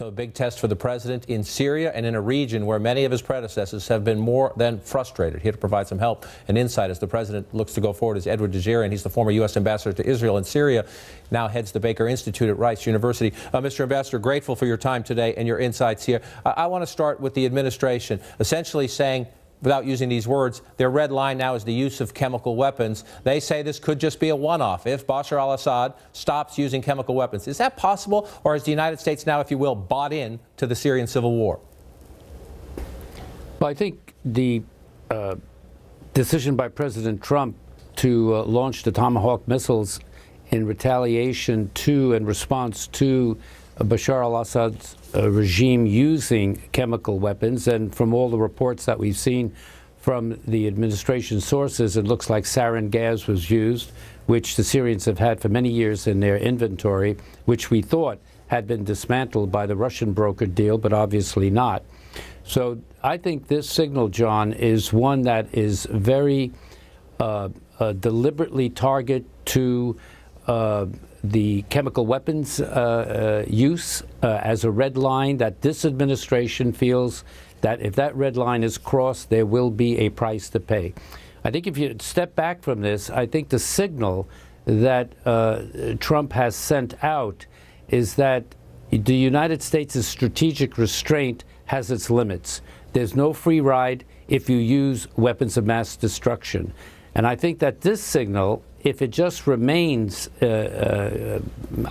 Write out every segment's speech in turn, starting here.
So a big test for the president in Syria and in a region where many of his predecessors have been more than frustrated. Here to provide some help and insight as the president looks to go forward is Edward Djerejian. He's the former U.S. ambassador to Israel and Syria, now heads the Baker Institute at Rice University. Mr. Ambassador, grateful for your time today and your insights here. I want to start with the administration essentially saying, without using these words, their red line now is the use of chemical weapons. They say this could just be a one-off if Bashar al-Assad stops using chemical weapons. Is that possible, or has the United States now, if you will, bought in to the Syrian civil war? Well, I think the decision by President Trump to launch the Tomahawk missiles in retaliation to and response to Bashar al-Assad's regime using chemical weapons, and from all the reports that we've seen from the administration sources, it looks like sarin gas was used, which the Syrians have had for many years in their inventory, which we thought had been dismantled by the Russian brokered deal, but obviously not. So I think this signal, John, is one that is very deliberately targeted to the chemical weapons use as a red line, that this administration feels that if that red line is crossed, there will be a price to pay. I think if you step back from this, I think the signal that Trump has sent out is that the United States' strategic restraint has its limits. There's no free ride if you use weapons of mass destruction. And I think that this signal, if it just remains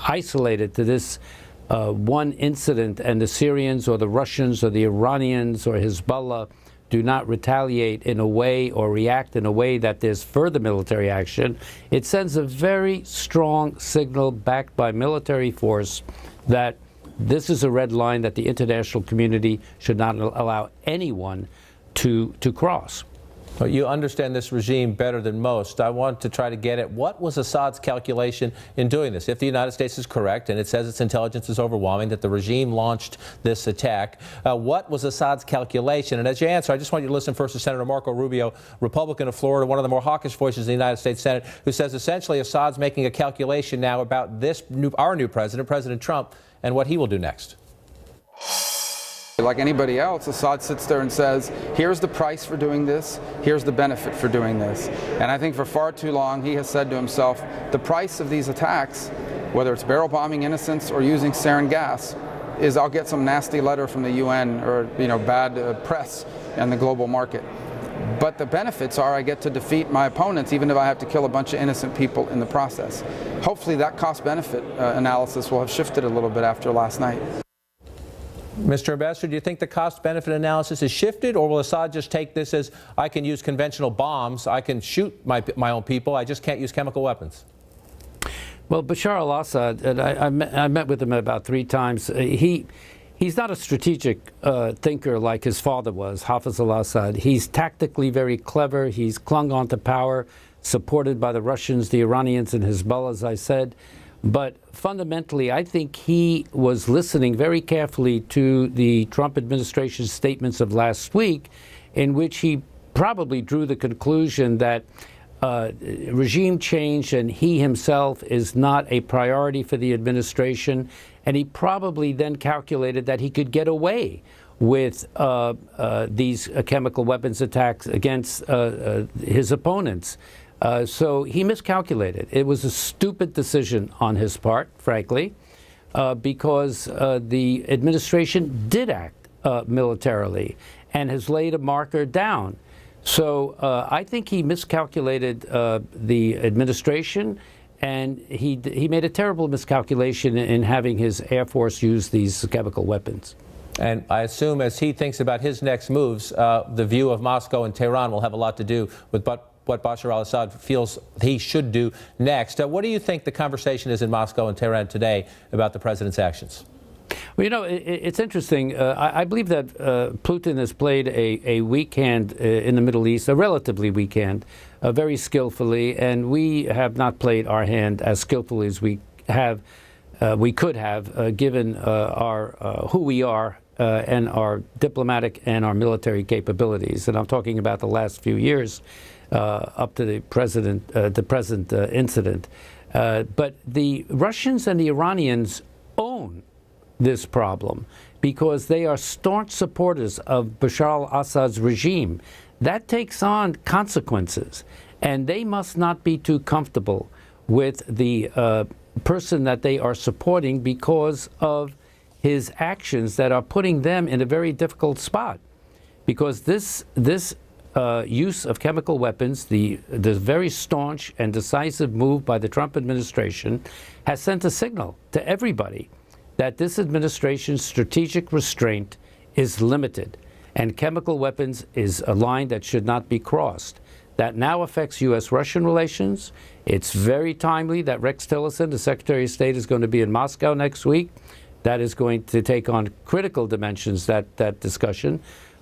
isolated to this one incident, and the Syrians or the Russians or the Iranians or Hezbollah do not retaliate in a way or react in a way that there's further military action, it sends a very strong signal backed by military force that this is a red line that the international community should not allow anyone to cross. Well, you understand this regime better than most. I want to try to get at what was Assad's calculation in doing this. If the United States is correct, and it says its intelligence is overwhelming, that the regime launched this attack, what was Assad's calculation? And as you answer, I just want you to listen first to Senator Marco Rubio, Republican of Florida, one of the more hawkish voices in the United States Senate, who says essentially Assad's making a calculation now about our new president, President Trump, and what he will do next. Like anybody else, Assad sits there and says, here's the price for doing this, here's the benefit for doing this. And I think for far too long he has said to himself, the price of these attacks, whether it's barrel bombing innocents or using sarin gas, is I'll get some nasty letter from the UN or bad press in the global market. But the benefits are I get to defeat my opponents even if I have to kill a bunch of innocent people in the process. Hopefully that cost-benefit analysis will have shifted a little bit after last night. Mr. Ambassador, do you think the cost-benefit analysis has shifted, or will Assad just take this as, I can use conventional bombs, I can shoot my own people, I just can't use chemical weapons? Well, Bashar al-Assad, and I met with him about 3 times, he's not a strategic thinker like his father was, Hafez al-Assad. He's tactically very clever. He's clung on to power, supported by the Russians, the Iranians, and Hezbollah, as I said. But fundamentally, I think he was listening very carefully to the Trump administration's statements of last week, in which he probably drew the conclusion that regime change and he himself is not a priority for the administration. And he probably then calculated that he could get away with these chemical weapons attacks against his opponents. So he miscalculated. It was a stupid decision on his part, frankly, because the administration did act militarily and has laid a marker down. So I think he miscalculated the administration, and he made a terrible miscalculation in having his Air Force use these chemical weapons. And I assume as he thinks about his next moves, the view of Moscow and Tehran will have a lot to do with what Bashar al-Assad feels he should do next. What do you think the conversation is in Moscow and Tehran today about the president's actions? Well, it's interesting. I believe that Putin has played a weak hand in the Middle East, a relatively weak hand, very skillfully, and we have not played our hand as skillfully as we could have, given who we are and our diplomatic and our military capabilities. And I'm talking about the last few years. Up to the present incident. But the Russians and the Iranians own this problem because they are staunch supporters of Bashar al-Assad's regime. That takes on consequences, and they must not be too comfortable with the person that they are supporting because of his actions that are putting them in a very difficult spot. Because this use of chemical weapons, the very staunch and decisive move by the Trump administration, has sent a signal to everybody that this administration's strategic restraint is limited, and chemical weapons is a line that should not be crossed. That now affects U.S.-Russian relations. It's very timely that Rex Tillerson, the Secretary of State, is going to be in Moscow next week. That is going to take on critical dimensions, that discussion.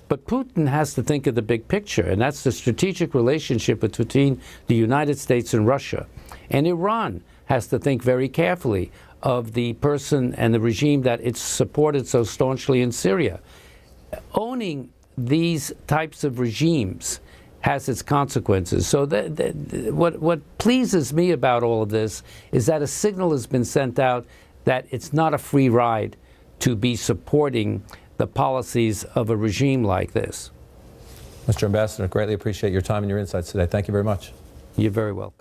But Putin has to think of the big picture, and that's the strategic relationship between the United States and Russia. And Iran has to think very carefully of the person and the regime that it's supported so staunchly in Syria. Owning these types of regimes has its consequences. So what pleases me about all of this is that a signal has been sent out that it's not a free ride to be supporting the policies of a regime like this. Mr. Ambassador, greatly appreciate your time and your insights today. Thank you very much. You're very welcome.